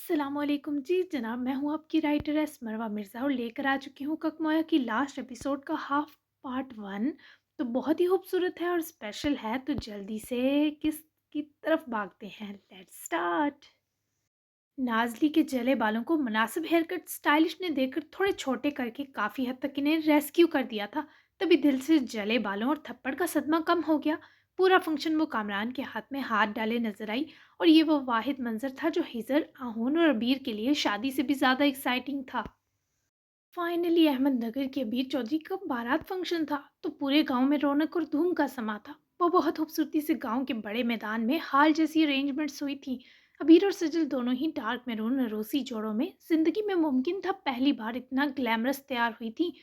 अस्सलाम वालेकुम जी जनाब, मैं हूँ आपकी राइटर मरवा मिर्ज़ा और लेकर आ चुकी हूँ ककमोया की लास्ट एपिसोड का हाफ पार्ट वन। तो बहुत ही खूबसूरत है और स्पेशल है, तो जल्दी से किस की तरफ भागते हैं। Let's start. नाज़ली के जले बालों को मुनासिब हेयर कट स्टाइलिश ने देखकर थोड़े छोटे करके काफ़ी हद तक इन्हें रेस्क्यू कर दिया था। तभी दिल से जले बालों और थप्पड़ का सदमा कम हो गया। पूरा फंक्शन वो कामरान के हाथ में हाथ डाले नजर आई, और ये वो वाहिद मंजर था जो हिजर, आहून और अबीर के लिए शादी से भी ज़्यादा एक्साइटिंग था। फाइनली अहमदनगर के अबीर चौधरी का बारात फंक्शन था, तो पूरे गांव में रौनक और धूम का समा था। वो बहुत खूबसूरती से गांव के बड़े मैदान में हाल जैसी अरेंजमेंट्स हुई थी। अबीर और सजल दोनों ही डार्क मैरून रोसी जोड़ों में जिंदगी में मुमकिन था पहली बार इतना ग्लैमरस तैयार हुई थी।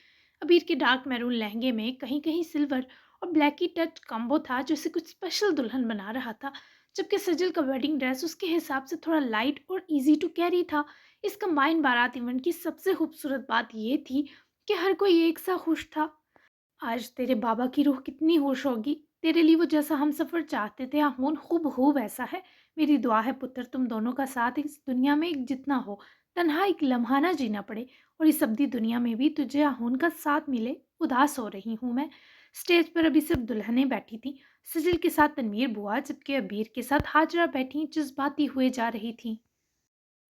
अबीर के डार्क मैरून लहंगे में कहीं कहीं सिल्वर और ब्लैक की टच कम्बो था, जैसे कुछ स्पेशल दुल्हन बना रहा था। जबकि सजल का वेडिंग ड्रेस उसके हिसाब से थोड़ा लाइट और इजी टू कैरी था। इस कंबाइंड बारात इवेंट की सबसे खूबसूरत बात ये थी कि हर कोई एक सा खुश था। आज तेरे बाबा की रूह कितनी खुश होगी। तेरे लिए वो जैसा हम सफ़र चाहते थे आमून खूब हो वैसा है। मेरी दुआ है पुत्र, तुम दोनों का साथ इस दुनिया में एक जितना हो, तन्हा एक लम्हा ना जीना पड़े, और इस अब्दी दुनिया में भी तुझे आहून का साथ मिले। उदास हो रही हूँ मैं। स्टेज पर अभी सिर्फ दुल्हनें बैठी थी, सजल के साथ तनवीर बुआ, जबकि अबीर के साथ हाजरा बैठी जज्बाती हुए जा रही थी।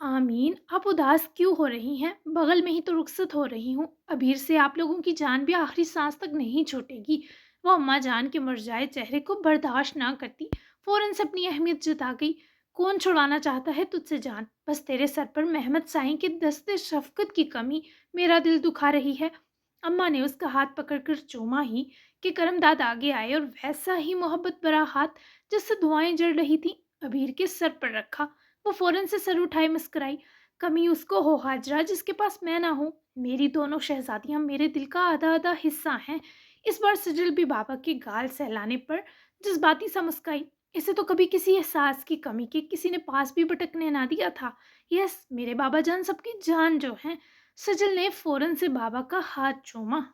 आमीन, आप उदास क्यों हो रही हैं? बगल में ही तो रुखसत हो रही हूँ। अबीर से आप लोगों की जान भी आखिरी सांस तक नहीं छूटेगी। वो अम्मा जान के मुरझाए चेहरे को बर्दाश्त ना करती, फौरन से अपनी अहमियत जता गई। कौन छुड़वाना चाहता है तुझसे जान? बस तेरे सर पर मेहमद साईं के दस्ते शफकत की कमी मेरा दिल दुखा रही है। अम्मा ने उसका हाथ पकड़कर चूमा ही कि करमदाद आगे आए और वैसा ही मोहब्बत भरा हाथ जिससे धुआएं जल रही थी अबीर के सर पर रखा। वो फौरन से सर उठाए मुस्कुराई। कमी उसको हो हाजरा जिसके पास मैं ना हूँ। मेरी दोनों शहजादियां मेरे दिल का आधा आधा हिस्सा हैं। इस बार सजल भी बाबा के गाल सहलाने पर जज्बाती सा मुस्काई। इसे तो कभी किसी एहसास की कमी के किसी ने पास भी भटकने ना दिया था। यस, मेरे बाबा जान सबकी जान जो हैं। सजल ने फौरन से बाबा का हाथ चूमा।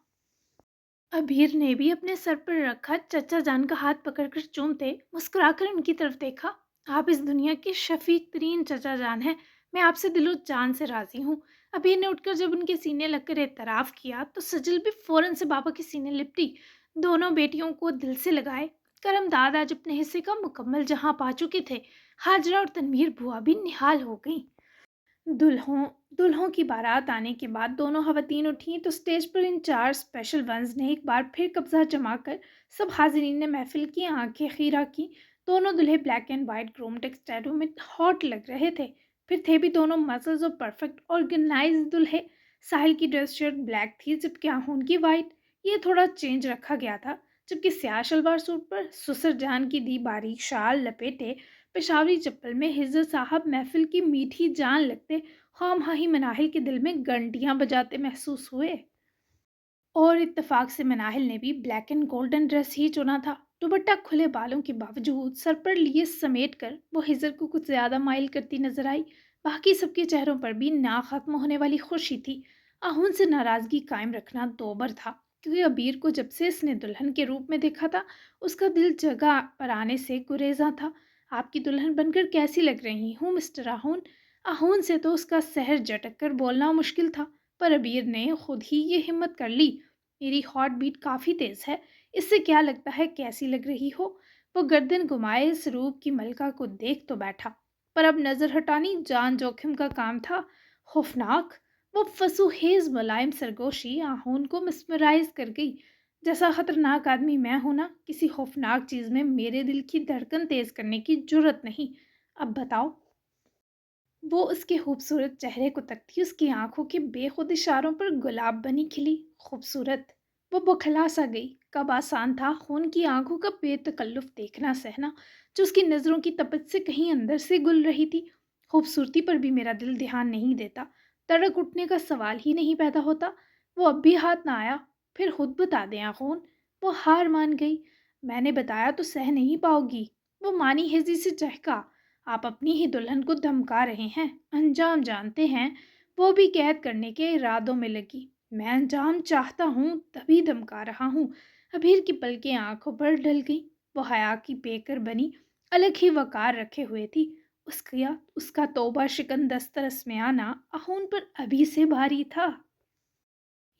अबीर ने भी अपने सर पर रखा चचा जान का हाथ पकड़कर चूमते मुस्कुराकर उनकी तरफ देखा। आप इस दुनिया के शफीक तरीन चचा जान हैं। मैं आपसे दिलो जान से राजी हूँ। अबीर ने उठकर जब उनके सीने लगकर एतराफ़ किया, तो सजल भी फौरन से बाबा के सीने लिपटी। दोनों बेटियों को दिल से लगाए। करमदाद आज अपने हिस्से का मुकम्मल जहां पा चुके थे। हाजरा और तनवीर बुआ भी निहाल हो गई। दुल्हों दुल्हों की बारात आने के बाद दोनों खवातीन उठी, तो स्टेज पर इन चार स्पेशल वंस ने एक बार फिर कब्जा जमाकर सब हाजिरीन ने महफिल की आंखें खीरा की। दोनों दुल्हे ब्लैक एंड वाइट क्रोम टेक्सटाइलों में हॉट लग रहे थे। फिर थे भी दोनों मसल्स और परफेक्ट ऑर्गेनाइज दुल्हे। साहिल की ड्रेस शर्ट ब्लैक थी, जबकि आहून की वाइट। ये थोड़ा चेंज रखा गया था। जबकि स्याह शलवार सूट पर सुसर जान की दी बारीक शाल लपेटे पेशावरी चप्पल में हिज्जत साहब महफिल की मीठी जान लगते खामखा ही मनाहिल के दिल में घंटियां बजाते महसूस हुए। और इत्तेफाक से मनाहिल ने भी ब्लैक एंड गोल्डन ड्रेस ही चुना था। दुपट्टा खुले बालों के बावजूद सर पर लिए समेट कर वो हिजर को कुछ ज्यादा माइल करती नजर आई। बाकी सबके चेहरों पर भी ना खत्म होने वाली खुशी थी। आहून से नाराजगी कायम रखना दोबर था, क्योंकि अबीर को जब से इसने दुल्हन के रूप में देखा था, उसका दिल जगह पर आने से गुरेजा था। आपकी दुल्हन बनकर कैसी लग रही हूँ मिस्टर आहून? आहून से तो उसका सहर झटक कर बोलना मुश्किल था, पर अबीर ने खुद ही ये हिम्मत कर ली। मेरी हॉट बीट काफ़ी तेज़ है। इससे क्या लगता है कैसी लग रही हो? वो गर्दन घुमाए इस रूप की मलका को देख तो बैठा, पर अब नज़र हटानी जान जोखिम का काम था। खौफनाक। वो फसूहेज मुलायम सरगोशी आहून को मिसमराइज कर गई। जैसा खतरनाक आदमी मैं हूं ना, किसी खौफनाक चीज़ में मेरे दिल की धड़कन तेज करने की जुर्रत नहीं। अब बताओ। वो उसके खूबसूरत चेहरे को तकती, उसकी आंखों के बेखुद इशारों पर गुलाब बनी खिली। खूबसूरत। वो बौखला सा गई। कब आसान था खून की आंखों का बेतकल्लुफ देखना सहना, जो उसकी नज़रों की तपश से कहीं अंदर से गुल रही थी। खूबसूरती पर भी मेरा दिल ध्यान नहीं देता। तड़क उठने का सवाल ही नहीं पैदा होता। वो अब भी हाथ ना आया। फिर खुद बता दें आखून। वो हार मान गई। मैंने बताया तो सह नहीं पाओगी। वो मानी हेजी से चहका। आप अपनी ही दुल्हन को धमका रहे हैं, अंजाम जानते हैं। वो भी कैद करने के इरादों में लगी। मैं अंजाम चाहता हूँ तभी धमका रहा हूँ। अबीर की पलकें आंखों पर ढल गई। वो हया की पेकर बनी अलग ही वकार रखे हुए थी। उसका तौबा शिकन दस्तरस में आना आहोन पर अभी से भारी था।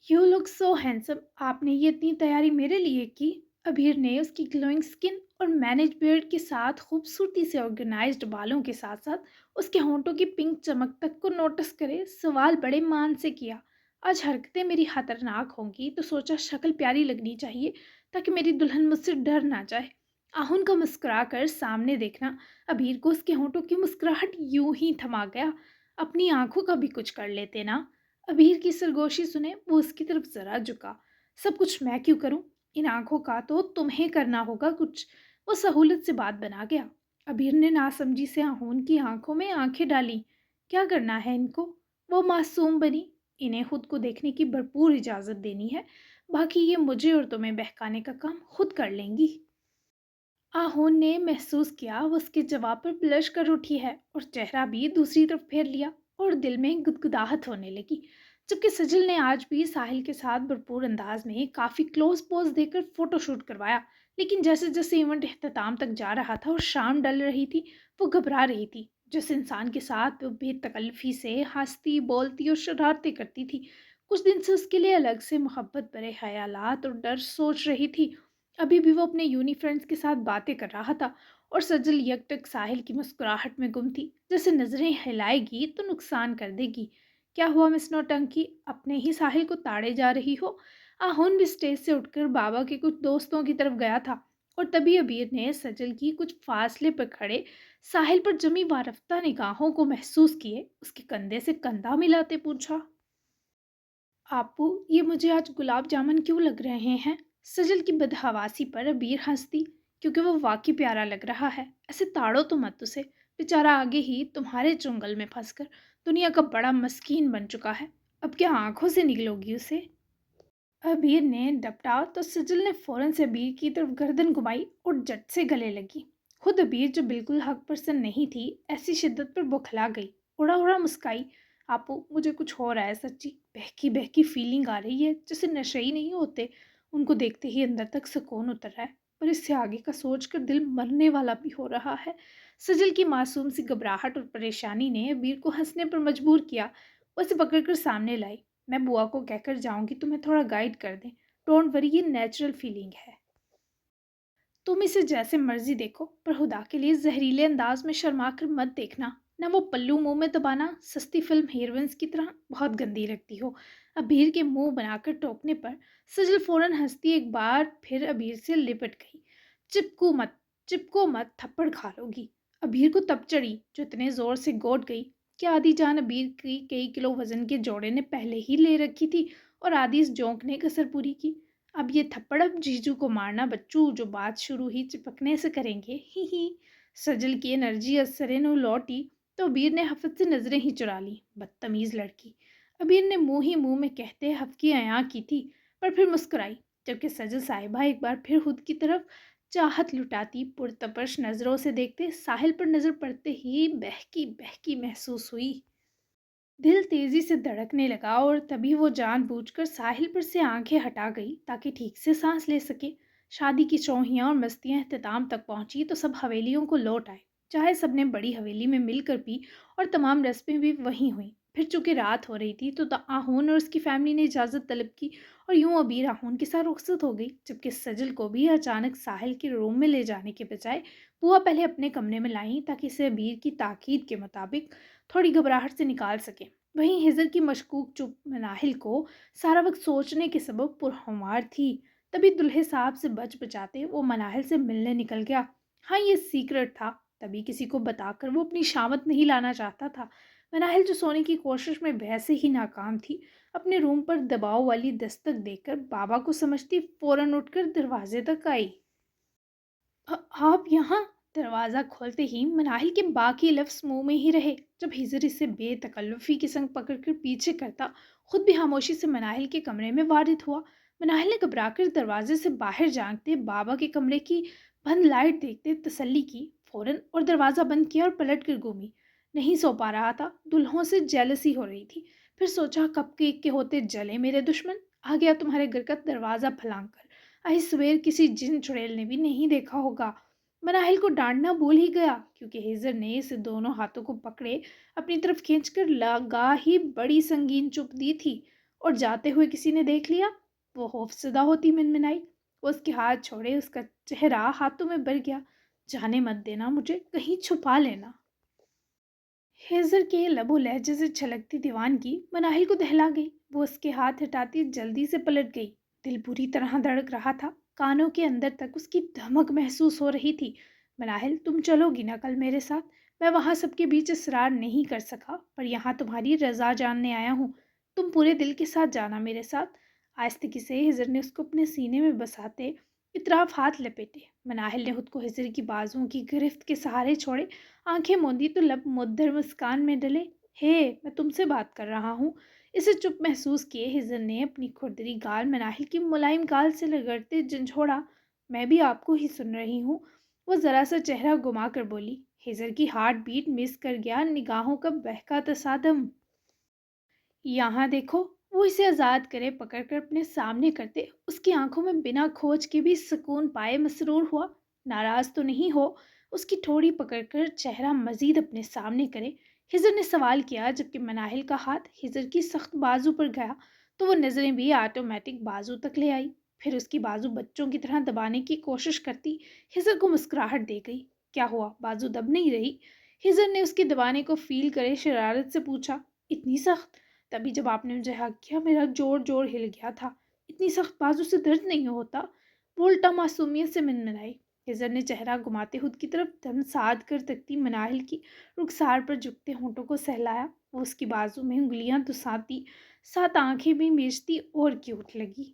यू लुक सो हैंडसम, आपने ये इतनी तैयारी मेरे लिए की? अबीर ने उसकी ग्लोइंग स्किन और मैनेज बियर्ड के साथ खूबसूरती से ऑर्गेनाइज्ड बालों के साथ साथ उसके होंठों की पिंक चमक तक को नोटिस करे सवाल बड़े मान से किया। आज हरकतें मेरी खतरनाक होंगी तो सोचा शक्ल प्यारी लगनी चाहिए ताकि मेरी दुल्हन मुझसे डर ना जाए। आहुन का मुस्कुरा कर सामने देखना अबीर को उसके होंठों की मुस्कुराहट यूं ही थमा गया। अपनी आंखों का भी कुछ कर लेते ना। अबीर की सरगोशी सुने वो उसकी तरफ जरा झुका। सब कुछ मैं क्यों करूं? इन आंखों का तो तुम्हें करना होगा कुछ। वो सहूलत से बात बना गया। अबीर ने नासमझी से आहोन की आंखों में आंखें डाली। क्या करना है इनको? वो मासूम बनी। इन्हें खुद को देखने की भरपूर इजाजत देनी है, बाकी ये मुझे और तुम्हें बहकाने का काम खुद कर लेंगी। आहोन ने महसूस किया वो उसके जवाब पर ब्लश कर उठी है और चेहरा भी दूसरी तरफ फेर लिया और दिल में गुदगुदाहट होने लगी। जबकि सजल ने आज भी साहिल के साथ भरपूर अंदाज में काफी क्लोज पोज देकर फोटोशूट करवाया, लेकिन जैसे जैसे इवेंट इख्तिताम तक जा रहा था और शाम डल रही थी वो घबरा रही थी। जिस इंसान के साथ वो बेतकल्लफी से हंसती बोलती और शरारतें करती थी, कुछ दिन से उसके लिए अलग से मोहब्बत भरे ख्यालात और डर सोच रही थी। अभी भी वो अपने यूनी फ्रेंड्स के साथ बातें कर रहा था और सजल यकटक साहिल की मुस्कुराहट में गुम थी, जैसे नजरें हिलाएगी तो नुकसान कर देगी। क्या हुआ मिस नौटंकी, अपने ही साहिल को ताड़े जा रही हो? आहुन भी स्टेज से उठकर बाबा के कुछ दोस्तों की तरफ गया था और तभी अबीर ने सजल की कुछ फासले पर खड़े साहिल पर जमी वारफ्ता निगाहों को महसूस किए उसके कंधे से कंधा मिलाते पूछा, आपू ये मुझे आज गुलाब जामुन क्यों लग रहे हैं? सजल की बदहवासी पर अबीर हंसती, क्योंकि वो वाकई प्यारा लग रहा है। ऐसे ताड़ो तो मत उसे, बेचारा आगे ही तुम्हारे चुंगल में फंसकर दुनिया का बड़ा मस्कीन बन चुका है। अब क्या आंखों से निकलोगी उसे? अबीर ने डपटा तो सजल ने फौरन से अबीर की तरफ गर्दन घुमाई और झट से गले लगी। खुद अबीर जो बिल्कुल हक पसंद नहीं थी, ऐसी शिद्दत पर बौखला गई। उड़ा उड़ा मुस्काई। आपो मुझे कुछ हो रहा है सच्ची, बहकी बहकी फीलिंग आ रही है जैसे नशे ही नहीं होते। उनको देखते ही अंदर तक सुकून उतर रहा है, पर इससे आगे का सोचकर दिल मरने वाला भी हो रहा है। सजल की मासूम सी घबराहट और परेशानी ने अबीर को हंसने पर मजबूर किया। उसे पकड़कर सामने लाई। मैं बुआ को कहकर जाऊंगी तुम्हें थोड़ा गाइड कर दें। डोंट वरी, ये नेचुरल फीलिंग है। तुम इसे जैसे मर्जी देखो, पर खुदा के लिए जहरीले अंदाज में शर्मा कर मत देखना। ना वो पल्लू मुंह में दबाना, सस्ती फिल्म हीरोइंस की तरह बहुत गंदी लगती हो। अबीर के मुंह बनाकर टोकने पर सजल फौरन हंसती एक बार फिर अबीर से लिपट गई। चिपको मत, चिपको मत, थप्पड़ खा लोगी। अबीर को तब चढ़ी जो इतने जोर से गोद गई कि आधी जान अबीर की कई किलो वजन के जोड़े ने पहले ही ले रखी थी और आधी इस जोंक ने कसर पूरी की। अब ये थप्पड़ अब जीजू को मारना बच्चू, जो बात शुरू ही चिपकने से करेंगे, ही। सजल की एनर्जी असरे नु लौटी तो अबीर ने हफत से नजरें ही चुरा ली। बदतमीज लड़की। अबीर ने मुंह ही मुंह में कहते हफ्की अया की थी, पर फिर मुस्कुराई, जबकि सजल साहिबा एक बार फिर खुद की तरफ चाहत लुटाती पुरतपश नजरों से देखते साहिल पर नजर पड़ते ही बहकी बहकी महसूस हुई। दिल तेजी से धड़कने लगा और तभी वो जानबूझकर साहिल पर से आंखें हटा गई ताकि ठीक से सांस ले सके। शादी की चौहियां और मस्तियां अख्ताम तक पहुंची तो सब हवेलियों को लौट आए। चाहे सबने बड़ी हवेली में मिलकर पी और तमाम रस्में भी वहीं हुई। फिर चूंकि रात हो रही थी तो आहोन और उसकी फैमिली ने इजाज़त तलब की और यूं अबीर आहोन के साथ रुखसत हो गई, जबकि सजल को भी अचानक साहिल के रूम में ले जाने के बजाय बुआ पहले अपने कमरे में लाई ताकि इसे अबीर की ताकीद के मुताबिक थोड़ी घबराहट से निकाल सके। वहीं हिजर की मशकूक चुप मनाहिल को सारा वक्त सोचने के सबब पुरखुमार थी। तभी दुल्हे साहब से बच बचाते वो मनाहिल से मिलने निकल गया। हाँ, ये सीक्रेट था, तभी किसी को बताकर वो अपनी शामत नहीं लाना चाहता था। मनाहिल जो सोने की कोशिश में वैसे ही नाकाम थी, अपने रूम पर दबाव वाली दस्तक देकर बाबा को समझती फौरन उठकर दरवाजे तक आई। आप यहाँ? दरवाज़ा खोलते ही मनाहिल के बाकी लफ्ज़ मुंह में ही रहे, जब हिजर इसे बेतकल्लुफ़ी के संग पकड़कर पीछे करता खुद भी खामोशी से मनाहिल के कमरे में वारिद हुआ। मनाहिल ने घबराकर दरवाजे से बाहर झांकते बाबा के कमरे की बंद लाइट देखते तसल्ली की फौरन और दरवाज़ा बंद किया और पलट कर घूमी। नहीं सो पा रहा था, दुल्हों से जेलसी हो रही थी। फिर सोचा कब के होते जले मेरे दुश्मन, आ गया तुम्हारे घर का दरवाज़ा फलांग कर। आई सवेर किसी जिन चुड़ैल ने भी नहीं देखा होगा। मनाहिल को डांटना भूल ही गया क्योंकि हेजर ने इसे दोनों हाथों को पकड़े अपनी तरफ खींचकर लगा ही बड़ी संगीन चुप दी थी। और जाते हुए किसी ने देख लिया, वो खौफजदा होती मिनमिनाई। वो उसके हाथ छोड़े, उसका चेहरा हाथों में भर गया। जाने मत देना मुझे, कहीं छुपा लेना। हेजर के लबो लहजे से छलकती दीवानगी मनाहिल को दहला गई। वो उसके हाथ हटाती जल्दी से पलट गई। दिल बुरी तरह धड़क रहा था, कानों के अंदर तक उसकी धमक महसूस हो रही थी। मनाहिल, तुम चलोगी ना कल मेरे साथ? मैं वहां सबके बीच इसरार नहीं कर सका, पर यहाँ तुम्हारी रजा जानने आया हूँ। तुम पूरे दिल के साथ जाना मेरे साथ। आस्तिकी से हिजर ने उसको अपने सीने में बसाते इतराफ हाथ लपेटे। मनाहिल ने खुद को हिजर की बाजुओं की गिरफ्त के सहारे छोड़े, आंखें मूंदी तो लब मुद्दर मुस्कान में डले। हे, मैं तुमसे बात कर रहा हूँ। इसे चुप महसूस किए हिजर ने अपनी खुरदरी गाल मनाहिल की मुलायम गाल से रगड़ते झंझोड़ा। मैं भी आपको ही सुन रही हूँ। वो जरा सा चेहरा घुमा कर बोली। हिजर की हार्ट बीट मिस कर गया निगाहों का बहका तसादम। यहाँ देखो। वो इसे आज़ाद करे पकड़कर अपने सामने करते उसकी आंखों में बिना खोज के भी सुकून पाए मसरूर हुआ। नाराज तो नहीं हो? उसकी ठोड़ी पकड़कर चेहरा मजीद अपने सामने करे हिजर ने सवाल किया, जबकि मनाहिल का हाथ हिजर की सख्त बाजू पर गया तो वो नजरें भी ऑटोमेटिक बाजू तक ले आई। फिर उसकी बाजू बच्चों की तरह दबाने की कोशिश करती हिजर को मुस्कुराहट दे गई। क्या हुआ, बाजू दब नहीं रही? हिजर ने उसके दबाने को फील करे शरारत से पूछा। इतनी सख्त? तभी जब आपने मुझे हक किया मेरा जोर जोर हिल गया था। इतनी सख्त बाजू से दर्द नहीं होता? वो उल्टा मासूमियत से मिनमिनाई। हिजर ने चेहरा घुमाते खुद की तरफ दम साध कर तकती मनाहिल की रुखसार पर झुकते होंठों को सहलाया। वो उसकी बाजू में उंगलियां दुसाती, साथ आंखें भी मीचती और क्यूट लगी।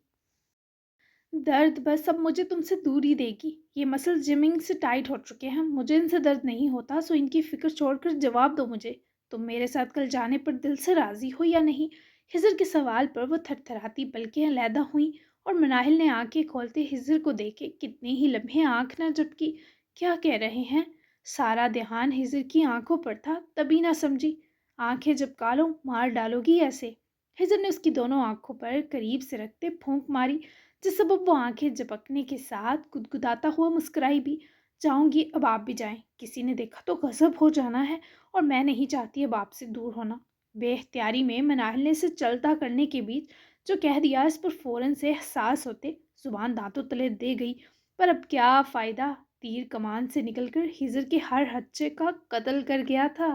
दर्द बस अब मुझे तुमसे दूर ही देगी। ये मसल जिमिंग से टाइट हो चुके हैं, मुझे इनसे दर्द नहीं होता, सो इनकी फिक्र छोड़कर जवाब दो मुझे। तुम मेरे साथ कल जाने पर दिल से राजी हो या नहीं? हिजर के सवाल पर वो थरथराती पलकें अलहदा हुई और मनाहिल ने आंखें खोलते हिजर को देखे कितने ही लम्हे आंख न झपकी। क्या कह रहे हैं? सारा ध्यान हिजर की आंखों पर था, तभी ना समझी। आंखें झपका लो, मार डालोगी ऐसे। हिजर ने उसकी दोनों आंखों पर करीब से रखते फूंक मारी, जिस सबब वो आंखें झपकने के साथ गुदगुदाता हुआ मुस्कुराई भी। जाऊंगी, अब आप भी जाएं। किसी ने देखा तो गजब हो जाना है, और मैं नहीं चाहती अब आपसे दूर होना। बेख्तियारी में मनाहिल ने इसे चलता करने के बीच जो कह दिया, इस पर फौरन से एहसास होते जुबान दांतों तले दे गई। पर अब क्या फायदा? तीर कमान से निकलकर हिजर के हर हच्चे का कत्ल कर गया था।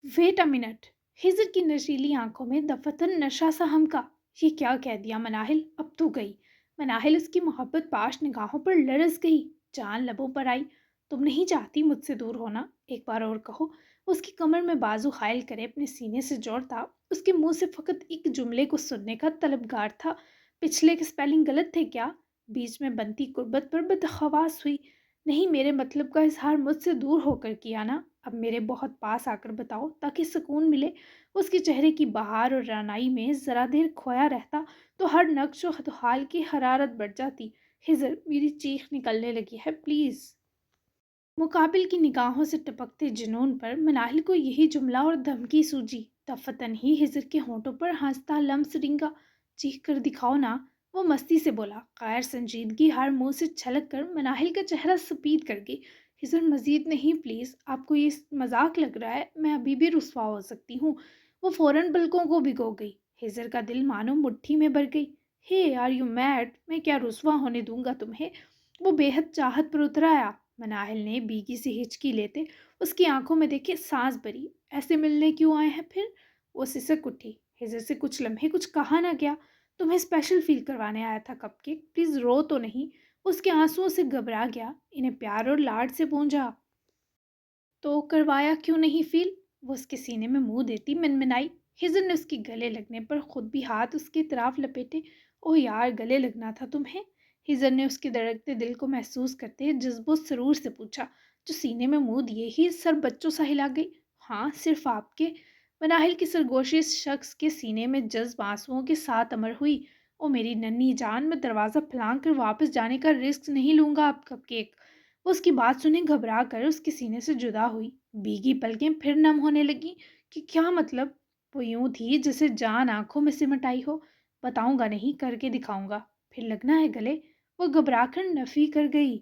Wait a minute. हिजर की नशीली आंखों में दफतन नशा सा हमका। ये क्या कह दिया मनाहिल? अब तो गई। मनाहिल उसकी मोहब्बत पाश निगाहों पर लरस गई। जान लबों पर आई। तुम नहीं चाहती मुझसे दूर होना? एक बार और कहो। उसकी कमर में बाजू खायल करे अपने सीने से जोड़ता उसके मुंह से फकत एक जुमले को सुनने का तलबगार था। पिछले के स्पेलिंग गलत थे क्या? बीच में बनती कुर्बत पर बदहवास हुई। नहीं, मेरे मतलब का इजहार मुझसे दूर होकर किया ना। अब मेरे बहुत पास आकर बताओ ताकि सुकून मिले। उसके चेहरे की बहार और रानाई में जरा देर खोया रहता तो हर नक्श और हाल की हरारत बढ़ जाती। हिजर, मेरी चीख निकलने लगी है, प्लीज। मुकाबिल की निगाहों से टपकते जुनून पर मनाहिल को यही जुमला और धमकी सूझी। दफतन ही हिजर के होंठों पर हंसता लम्स रिंगा। चीख कर दिखाओ ना। वो मस्ती से बोला। गैर संजीदगी हर मुंह से छलक कर मनाहिल का चेहरा सफेद कर गई। हिजर, मजीद नहीं प्लीज। आपको ये मजाक लग रहा है? मैं अभी भी रुस्वा हो सकती हूँ। वो फौरन पलकों को भिगो गई। हिजर का दिल मानो मुट्ठी में भर गई। हे, आर यू मैड? मैं क्या रुस्वा होने दूंगा तुम्हें? वो बेहद चाहत पर उतर आया। मनाहिल ने बीगी सी हिचकी लेते उसकी आंखों में देखे सांस भरी। ऐसे मिलने क्यों आए हैं फिर? वो सिसक उठी। हिजर से कुछ लम्हे कुछ कहा ना गया। तुम्हें स्पेशल फील करवाने आया था कपकेक, प्लीज रो तो नहीं। उसके आंसुओं से घबरा गया। इन्हें प्यार और लाड से पूंजा तो करवाया क्यों नहीं फील? वो उसके सीने में मुंह देती मिनमिनाई। हिजर ने उसके गले लगने पर खुद भी हाथ उसकी तरफ लपेटे। ओह यार, गले लगना था तुम्हें? हिजर ने उसके धड़कते दिल को महसूस करते जज्बो सरूर से पूछा, जो सीने में मुंह दिए ही सर बच्चों सा हिला गई। हाँ, सिर्फ आपके। मनाहिल की सरगोशी इस शख्स के सीने में जज्ब आंसुओं के साथ अमर हुई। ओ मेरी नन्ही जान, मैं दरवाज़ा फलांग कर वापस जाने का रिस्क नहीं लूंगा आप कपकेक। वो उसकी बात सुने घबरा कर उसके सीने से जुदा हुई। भीगी पलकें फिर नम होने लगी। कि क्या मतलब? वो यूं थी जैसे जान आंखों में सिमट आई हो। बताऊंगा नहीं, करके दिखाऊंगा। फिर लगना है गले। वो घबरा कर नफी कर गई।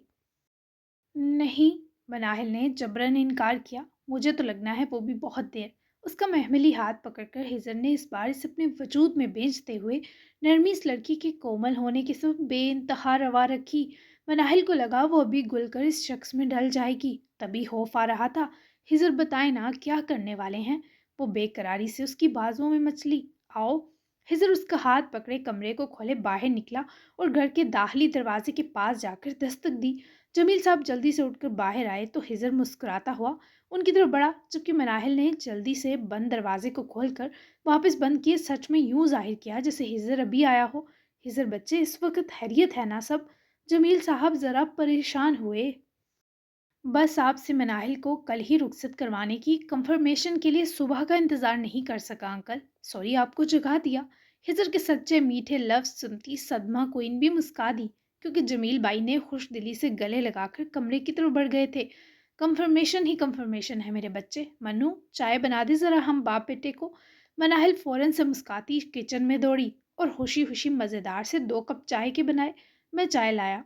نہیں، مناہل نے جبرن انکار کیا۔ مجھے تو لگنا ہے وہ بھی بہت دیر۔ اس کا محملی ہاتھ پکڑ کر ہزر نے اس بار اسے اپنے وجود میں بیچتے ہوئے نرمی اس لڑکی کے کومل ہونے کے سبب بے انتہا روا رکھی۔ مناہل کو لگا وہ ابھی گل کر اس شخص میں ڈل جائے گی، تبھی خوف آ رہا تھا۔ ہزر بتائے نا کیا کرنے والے ہیں؟ وہ بے قراری سے اس کی بازوؤں میں مچلی۔ آؤ۔ ہزر اس کا ہاتھ پکڑے کمرے کو کھولے باہر نکلا اور گھر کے داخلی دروازے کے پاس جا کر دستک دی۔ جمیل صاحب جلدی سے اٹھ کر باہر آئے تو ہزر مسکراتا ہوا ان کی طرف بڑھا، جبکہ مناہل نے جلدی سے بند دروازے کو کھول کر واپس بند کیے، سچ میں یوں ظاہر کیا جیسے ہزر ابھی آیا ہو۔ ہزر بچے، اس وقت خیریت ہے نا سب؟ جمیل صاحب ذرا پریشان ہوئے۔ بس آپ سے مناہل کو کل ہی رخصت کروانے کی کنفرمیشن کے لیے صبح کا انتظار نہیں کر سکا انکل، سوری آپ کو جگا دیا۔ ہجر کے سچے میٹھے لفظ سنتی صدمہ کوئن بھی مسکا دی، کیونکہ جمیل بائی نے خوش دلی سے گلے لگا کر کمرے کی طرف بڑھ گئے تھے۔ کنفرمیشن ہی کنفرمیشن ہے میرے بچے۔ منو چائے بنا دے ذرا ہم باپ بیٹے کو۔ مناہل فوراً سے مسکاتی کچن میں دوڑی اور خوشی خوشی مزیدار سے 2 کپ چائے کے بنائے۔ میں چائے لایا۔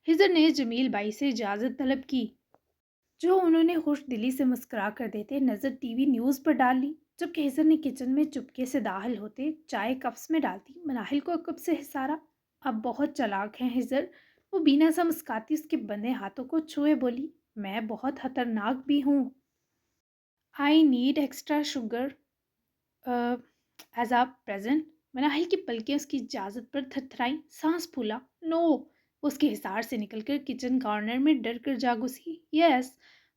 ہجر نے جمیل بائی سے اجازت طلب کی، جو انہوں نے خوش دلی سے مسکرا کر دیتے نظر ٹی وی نیوز پر ڈال لی، جبکہ ہزر نے کچن میں چپکے سے داخل ہوتے چائے کپس میں ڈالتی مناہل کو کپ سے حسارا۔ اب بہت چلاک ہیں ہزر، وہ بینا سا مسکاتی اس کے بندے ہاتھوں کو چھوئے بولی، میں بہت خطرناک بھی ہوں۔ I need extra sugar as a present. Manahil کی پلکیں اس کی اجازت پر تھرتھرائیں، سانس پھولا، نو۔ وہ اس کے حصار سے نکل کر کچن کارنر میں ڈر کر جا گھسی، یس۔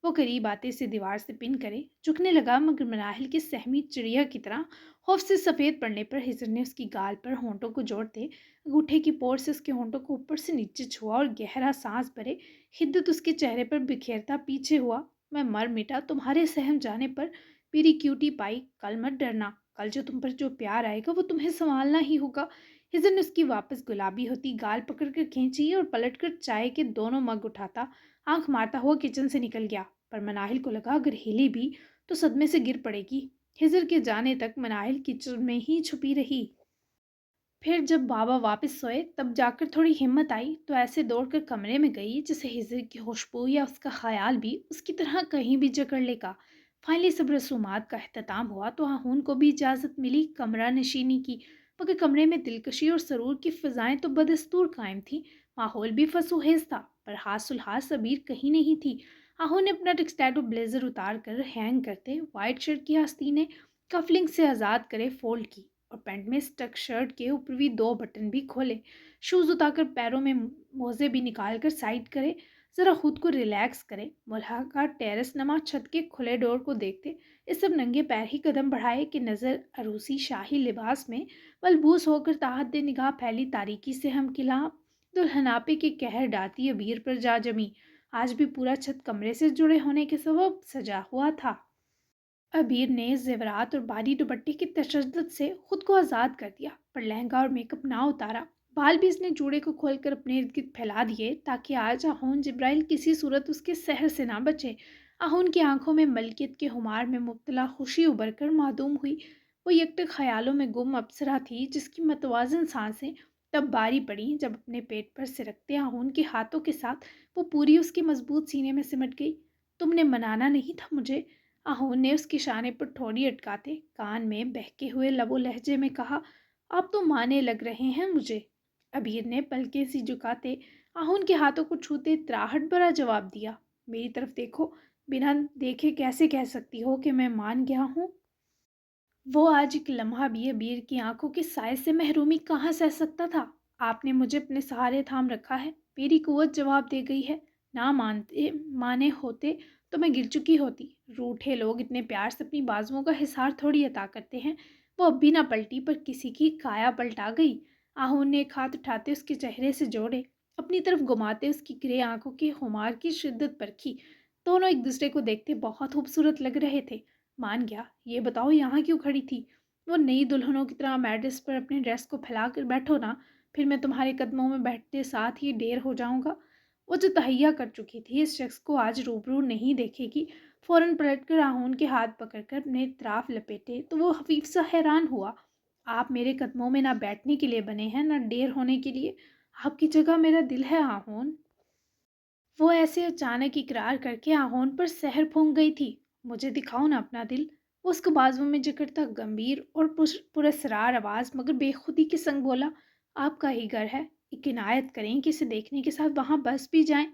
وہ قریب آتے سے دیوار سے پن کرے جھکنے لگا، مگر مناہل کی سہمی چڑیا کی طرح خوف سے سفید پڑنے پر ہزر نے اس کی گال پر ہونٹوں کو جوڑتے انگوٹھے کی پور سے اس کے ہونٹوں کو اوپر سے نیچے چھوا اور گہرا سانس بھرے حدت اس کے چہرے پر بکھیرتا پیچھے ہوا۔ میں مر مٹا تمہارے سہم جانے پر، میری کیوٹی پائی، کل مت ڈرنا، کل جو تم پر جو پیار آئے گا وہ تمہیں سنبھالنا ہی ہوگا۔ ہزر نے اس کی واپس گلابی ہوتی گال پکڑ کر کھینچی اور پلٹ کر چائے کے دونوں مگ اٹھاتا آنکھ مارتا ہوا کچن سے نکل گیا، پر مناہل کو لگا اگر ہلی بھی تو صدمے سے گر پڑے گی۔ ہزر کے جانے تک مناہل کچن میں ہی چھپی رہی۔ پھر جب بابا واپس سوئے تب جا کر تھوڑی ہمت آئی تو ایسے دوڑ کر کمرے میں گئی جسے ہزر کی خوشبو یا اس کا خیال بھی اس کی طرح کہیں بھی جکڑ لے گا۔ فائنلی سب رسومات کا اختتام ہوا تو آہون کو بھی اجازت ملی کمرہ نشینی کی، مگر کمرے میں دلکشی اور سرور کی فضائیں تو بدستور قائم تھیں۔ ماحول بھی فسوہیز تھا، پر حاصل الحاص سبیر کہیں نہیں تھی۔ آہون نے اپنا ٹکسٹیٹو بلیزر اتار کر ہینگ کرتے وائٹ شرٹ کی آستینیں کفلنگ سے آزاد کرے فولڈ کی، اور پینٹ میں اسٹک شرٹ کے اوپروی 2 بٹن بھی کھولے، شوز اتار کر پیروں میں موزے بھی نکال کر سائڈ کرے، ذرا خود کو ریلیکس کرے۔ ملحقہ ٹیرس نما چھت کے کھلے ڈور کو دیکھتے اس سب ننگے پیر ہی قدم بڑھائے کہ نظر عروسی شاہی لباس میں ملبوس ہو کر تاحد نگاہ پھیلی تاریکی سے ہم کلاں دلہناپے کے قہر ڈالتی عبیر پر جا جمی۔ آج بھی پورا چھت کمرے سے جڑے ہونے کے سبب سجا ہوا تھا۔ عبیر نے زیورات اور بھاری دوپٹے کی تشدد سے خود کو آزاد کر دیا، پر لہنگا اور میک اپ نہ اتارا۔ بال بھی اس نے جوڑے کو کھول کر اپنے ارد گرد پھیلا دیے تاکہ آج آہون جبرائیل کسی صورت اس کے سحر سے نہ بچے۔ آہون کی آنکھوں میں ملکیت کے خمار میں مبتلا خوشی ابھر کر معدوم ہوئی۔ وہ یکٹک خیالوں میں گم ابصرہ تھی جس کی متوازن سانسیں تب باری پڑیں جب اپنے پیٹ پر سرکتے آہون کے ہاتھوں کے ساتھ وہ پوری اس کے مضبوط سینے میں سمٹ گئی۔ تم نے منانا نہیں تھا مجھے؟ آہون نے اس کے شانے پر ٹھوڑی اٹکاتے کان میں بہکے ہوئے لب و لہجے میں کہا، آپ تو مانے لگ رہے ہیں مجھے۔ عبیر نے پلکیں سی جھکاتے آہون کے ہاتھوں کو چھوتے تراہٹ بھرا جواب دیا، میری طرف دیکھو، بنا دیکھے کیسے کہہ سکتی ہو کہ میں مان گیا ہوں؟ وہ آج ایک لمحہ بھی عبیر کی آنکھوں کے سائے سے محرومی کہاں سہ سکتا تھا؟ آپ نے مجھے اپنے سہارے تھام رکھا ہے، میری قوت جواب دے گئی ہے۔ نہ مانے ہوتے تو میں گر چکی ہوتی۔ روٹھے لوگ اتنے پیار سے اپنی بازوؤں کا حصار تھوڑی عطا کرتے ہیں۔ وہ اب بھی نہ پلٹی پر کسی کی کایا پلٹا گئی۔ آہون نے ایک ہاتھ اٹھاتے اس کے چہرے سے جوڑے اپنی طرف گھماتے اس کی گرے آنکھوں کی خمار کی شدت پرکھی۔ دونوں ایک دوسرے کو دیکھتے بہت خوبصورت لگ رہے تھے۔ مان گیا، یہ بتاؤ یہاں کیوں کھڑی تھی؟ وہ نئی دلہنوں کی طرح میڈرس پر اپنے ڈریس کو پھیلا کر بیٹھو نا، پھر میں تمہارے قدموں میں بیٹھتے ساتھ ہی ڈیر ہو جاؤں گا۔ وہ جو تہیا کر چکی تھی اس شخص کو آج روبرو نہیں دیکھے گی، فوراً پلٹ کر آہون کے ہاتھ پکڑ کر اپنے اطراف لپیٹے تو وہ خفیف سا حیران ہوا۔ آپ میرے قدموں میں نہ بیٹھنے کے لیے بنے ہیں نہ ڈیر ہونے کے لیے، آپ کی جگہ میرا دل ہے آہون۔ وہ ایسے اچانک اقرار کر کے آہون پر سحر پھونک گئی تھی۔ مجھے دکھاؤ نا اپنا دل، وہ اس کو بازو میں جکڑتا گمبھیر اور پراسرار آواز مگر بے خودی کے سنگ بولا۔ آپ کا ہی گھر ہے، ایک عنایت کریں کہ اسے دیکھنے کے ساتھ وہاں بس بھی جائیں۔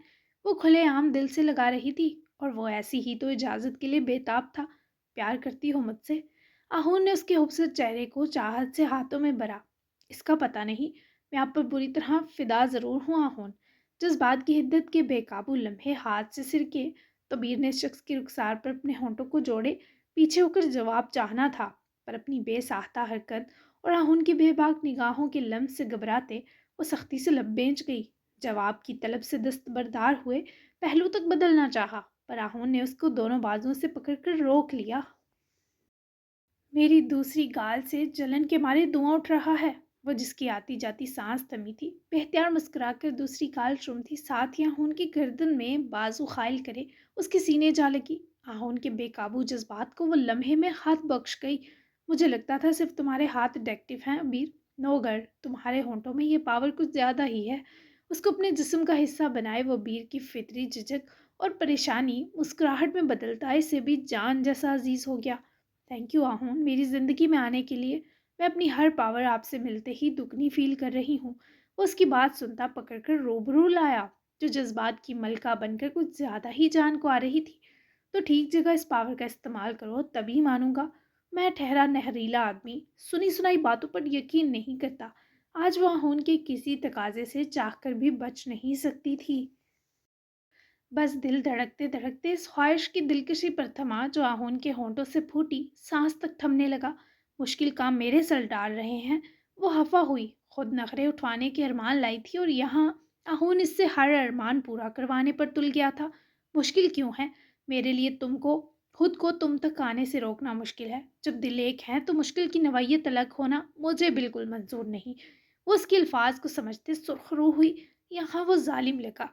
وہ کھلے عام دل سے لگا رہی تھی، اور وہ ایسی ہی تو اجازت کے لیے بےتاب تھا۔ پیار کرتی ہو مجھ سے؟ آہون نے اس کے خوبصورت چہرے کو چاہت سے ہاتھوں میں بھرا۔ اس کا پتہ نہیں، میں آپ پر بری طرح فدا ضرور ہوں آہون۔ جذبات کی حدت کے بے قابو لمحے ہاتھ سے سرکے تو بیر نے اس شخص کی رخسار پر اپنے ہونٹوں کو جوڑے، پیچھے ہو کر جواب چاہنا تھا، پر اپنی بے ساختہ حرکت اور آہون کی بے باک نگاہوں کے لمس سے گھبراتے وہ سختی سے لب بینچ گئی۔ جواب کی طلب سے دستبردار ہوئے پہلو تک بدلنا چاہا، پر آہون نے اس کو دونوں بازوؤں سے پکڑ کر روک لیا۔ میری دوسری گال سے جلن کے مارے دھواں اٹھ رہا ہے۔ وہ جس کی آتی جاتی سانس تھمی تھی بے اختیار مسکرا کر دوسری گال چومتی ساتھ ہی آہون کی گردن میں بازو خائل کرے اس کے سینے جا لگی۔ آہون کے بے قابو جذبات کو وہ لمحے میں ہاتھ بخش گئی۔ مجھے لگتا تھا صرف تمہارے ہاتھ ایڈکٹیو ہیں ابیر، نو گر، تمہارے ہونٹوں میں یہ پاور کچھ زیادہ ہی ہے۔ اس کو اپنے جسم کا حصہ بنائے وہ بیر کی فطری جھجک اور پریشانی مسکراہٹ میں بدلتا اسے بھی جان جیسا عزیز ہو گیا۔ تھینک یو آہون، میری زندگی میں آنے کے لیے۔ میں اپنی ہر پاور آپ سے ملتے ہی دگنی فیل کر رہی ہوں۔ وہ اس کی بات سنتا پکڑ کر روبرو لایا، جو جذبات کی ملکہ بن کر کچھ زیادہ ہی جان کو آ رہی تھی۔ تو ٹھیک جگہ اس پاور کا استعمال کرو تبھی مانوں گا۔ میں ٹھہرا نہریلا آدمی سنی سنائی باتوں پر یقین نہیں کرتا۔ آج وہ آہون کے کسی تقاضے سے چاہ کر بھی بچ نہیں سکتی تھی۔ بس دل دھڑکتے دھڑکتے اس خواہش کی دلکشی پر تھما جو آہون کے ہونٹوں سے پھوٹی، سانس تک تھمنے لگا۔ مشکل کام میرے سر ڈال رہے ہیں، وہ خفا ہوئی۔ خود نخرے اٹھوانے کے ارمان لائی تھی اور یہاں آہون اس سے ہر ارمان پورا کروانے پر تل گیا تھا۔ مشکل کیوں ہے؟ میرے لیے تم کو خود کو تم تک آنے سے روکنا مشکل ہے۔ جب دل ایک ہے تو مشکل کی نوعیت الگ ہونا مجھے بالکل منظور نہیں۔ وہ اس کے الفاظ کو سمجھتے سرخ رو ہوئی۔ یہاں وہ ظالم لگا،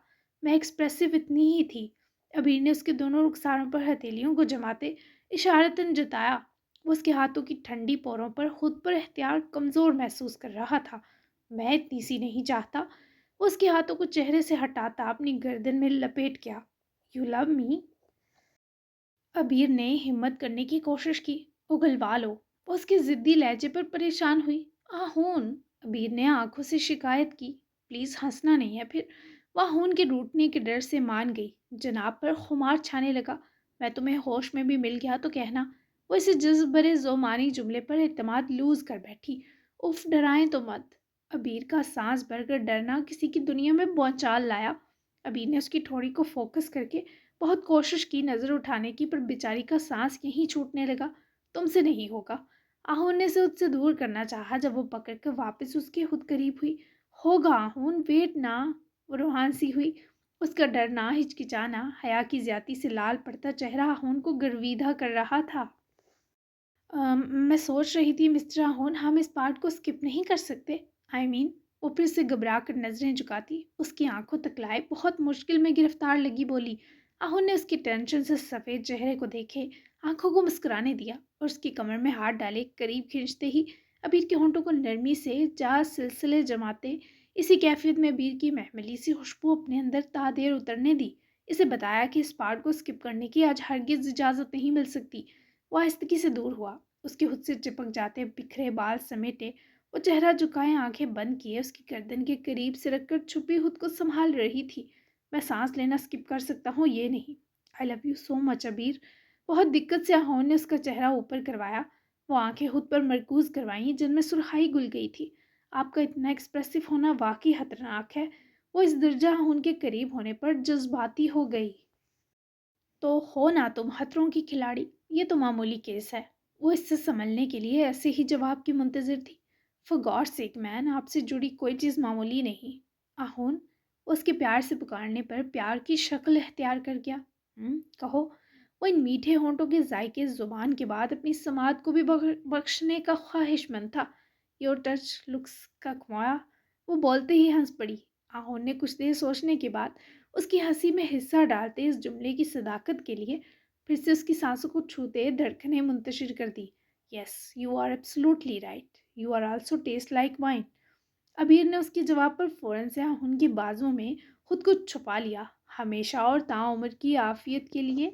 میں ایکسپریسو اتنی ہی تھی۔ ابیر نے اس کے دونوں رخساروں پر ہتھیلیوں کو جماتے اشارتاً جتایا۔ وہ اس کے ہاتھوں کی ٹھنڈی پوروں پر خود پر اختیار کمزور محسوس کر رہا تھا۔ میں اتنی سی نہیں چاہتا۔ وہ اس کے ہاتھوں کو چہرے سے ہٹاتا اپنی گردن میں لپیٹ گیا۔ یو لو می؟ ابیر نے ہمت کرنے کی کوشش کی۔ اگلوا لو۔ وہ اس کے ضدی لہجے پر پریشان ہوئی۔ آہون! ابیر نے آنکھوں سے شکایت کی۔ پلیز ہنسنا نہیں ہے پھر۔ وہ آہون کے روٹنے کے ڈر سے مان گئی۔ جناب پر خمار چھانے لگا۔ میں تمہیں ہوش میں بھی مل گیا تو کہنا۔ وہ اسے جذب برے زومانی جملے پر اعتماد لوز کر بیٹھی۔ اف، ڈرائیں تو مت۔ ابیر کا سانس بھر کر ڈرنا کسی کی دنیا میں بونچال لایا۔ ابیر نے اس کی ٹھوڑی کو فوکس کر کے بہت کوشش کی نظر اٹھانے کی، پر بیچاری کا سانس یہیں چھوٹنے لگا۔ تم سے نہیں ہوگا۔ آہون نے اسے اس سے دور کرنا چاہا جب وہ پکڑ کر واپس اس کے خود قریب ہوئی۔ ہوگا آہون، ویٹ نہ۔ وہ روحان سی ہوئی۔ اس کا ڈرنا، ہچکچانا، حیا کی زیادتی سے لال پڑتا چہرہ آہون کو گرویدھا کر رہا تھا۔ میں سوچ رہی تھی مسٹر آہون، ہم اس پارٹ کو سکپ نہیں کر سکتے؟ وہ پھر سے گھبرا کر نظریں جھکاتی اس کی آنکھوں تک لائے بہت مشکل میں گرفتار لگی بولی۔ آہون نے اس کی ٹینشن سے سفید چہرے کو دیکھے، آنکھوں کو مسکرانے دیا اور اس کی کمر میں ہاتھ ڈالے قریب کھینچتے ہی ابیر کے ہونٹوں کو نرمی سے جاز سلسلے جماتے اسی کیفیت میں ابیر کی محملی سی خوشبو اپنے اندر تا دیر اترنے دی۔ اسے بتایا کہ اس پارٹ کو سکپ کرنے کی آج ہرگز اجازت نہیں مل سکتی۔ وہ آہستگی سے دور ہوا، اس کے خود سے چپک جاتے بکھرے بال سمیٹے، وہ چہرہ جھکائے آنکھیں بند کیے اس کی گردن کے قریب سے رکھ کر چھپی خود کو سنبھال رہی تھی۔ میں سانس لینا سکپ کر سکتا ہوں، یہ نہیں۔ آئی لو یو سو مچ ابیر۔ بہت دقت سے آہون نے اس کا چہرہ اوپر کروایا، وہ آنکھیں خود پر مرکوز کروائیں جن میں سرخائی گل گئی تھی۔ آپ کا اتنا ایکسپریسو ہونا واقعی خطرناک ہے۔ وہ اس درجہ آہون کے قریب ہونے پر جذباتی ہو گئی۔ تو ہو نا تم خطروں کی کھلاڑی، یہ تو معمولی کیس ہے۔ وہ اس سے سنبھلنے کے لیے ایسے ہی جواب کی منتظر تھی۔ فار گاڈ سیک مین، آپ سے جڑی کوئی چیز معمولی نہیں۔ آہون! اس کے پیار سے پکارنے پر پیار کی شکل اختیار کر گیا۔ کہو۔ وہ ان میٹھے ہونٹوں کے ذائقے زبان کے بعد اپنی سماعت کو بھی بخشنے کا خواہش مند تھا۔ یور ٹچ لکس کا کھمایا۔ وہ بولتے ہی ہنس پڑی۔ آہون نے کچھ دیر سوچنے کے بعد اس کی ہنسی میں حصہ ڈالتے اس جملے کی صداقت کے لیے پھر سے اس کی سانسوں کو چھوتے دھڑکنیں منتشر کر دی۔ Yes, you are absolutely right, you are also taste like wine. Abeer نے اس کے جواب پر فوراً سے آہون کی بازوں میں خود کو چھپا لیا، ہمیشہ اور تعمر کی عافیت کے لیے۔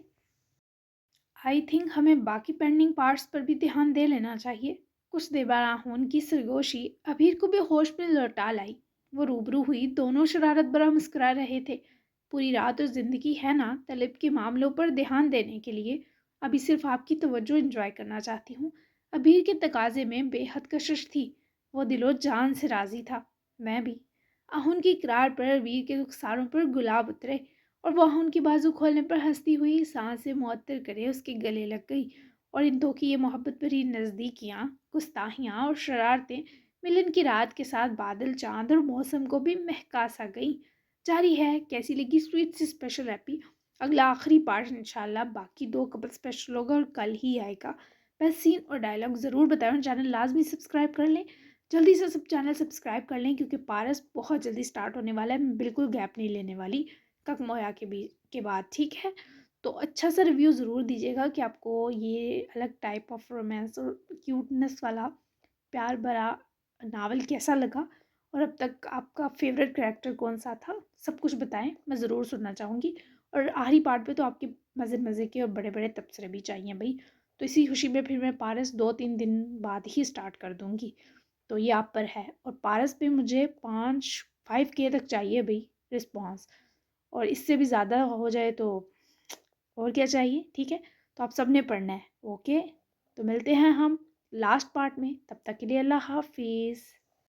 آئی تھنک ہمیں باقی پینڈنگ پارٹس پر بھی دھیان دے لینا چاہیے۔ کچھ دیر بعد آہون کی سرگوشی ابھیر کو بھی ہوش میں لوٹا لائی۔ وہ روبرو ہوئی، دونوں شرارت برا مسکرا رہے تھے۔ پوری رات اور زندگی ہے نا، طلب کے معاملوں پر دھیان دینے کے لیے ابھی صرف آپ کی توجہ انجوائے کرنا چاہتی ہوں۔ ابھیر کے تقاضے میں بے حد کشش تھی۔ وہ دل و جان سے راضی تھا، میں بھی۔ آہون کی اقرار پر ابھیر کے رخساروں پر گلاب اترے اور وہ آہون کی بازو کھولنے پر ہنستی ہوئی سانسیں معطر کرے اس کے گلے لگ گئی، اور ان دو کی یہ محبت بھری نزدیکیاں، گستاخیاں اور شرارتیں ملن کی رات کے ساتھ بادل، چاند اور موسم کو بھی مہکا سا گئی۔ جاری ہے، کیسی لگی سویٹ سی اسپیشل ایپی؟ اگلا آخری پارٹ انشاءاللہ باقی 2 کپل اسپیشل ہوگا اور کل ہی آئے گا۔ بیسٹ سین اور ڈائلاگ ضرور بتائیں اور چینل لازمی سبسکرائب کر لیں۔ جلدی سے سب چینل سبسکرائب کر لیں کیونکہ پارس بہت جلدی سٹارٹ ہونے والا ہے۔ میں بالکل گیپ نہیں لینے والی ککمویا کے بعد، ٹھیک ہے؟ تو اچھا سا ریویو ضرور دیجیے گا کہ آپ کو یہ الگ ٹائپ آف رومانس اور کیوٹنس والا پیار بھرا ناول کیسا لگا، اور اب تک آپ کا فیوریٹ کریکٹر کون سا تھا، سب کچھ بتائیں، میں ضرور سننا چاہوں گی۔ اور آخری پارٹ پہ تو آپ کے مزے مزے کے اور بڑے بڑے تبصرے بھی چاہیے بھائی، تو اسی خوشی میں پھر میں پارس 2-3 دن بعد ہی سٹارٹ کر دوں گی، تو یہ آپ پر ہے۔ اور پارس پہ مجھے 5K تک چاہیے بھائی رسپانس، اور اس سے بھی زیادہ ہو جائے تو اور کیا چاہیے، ٹھیک ہے؟ تو آپ سب نے پڑھنا ہے، اوکے؟ تو ملتے ہیں ہم لاسٹ پارٹ میں، تب تک کے لیے اللہ حافظ۔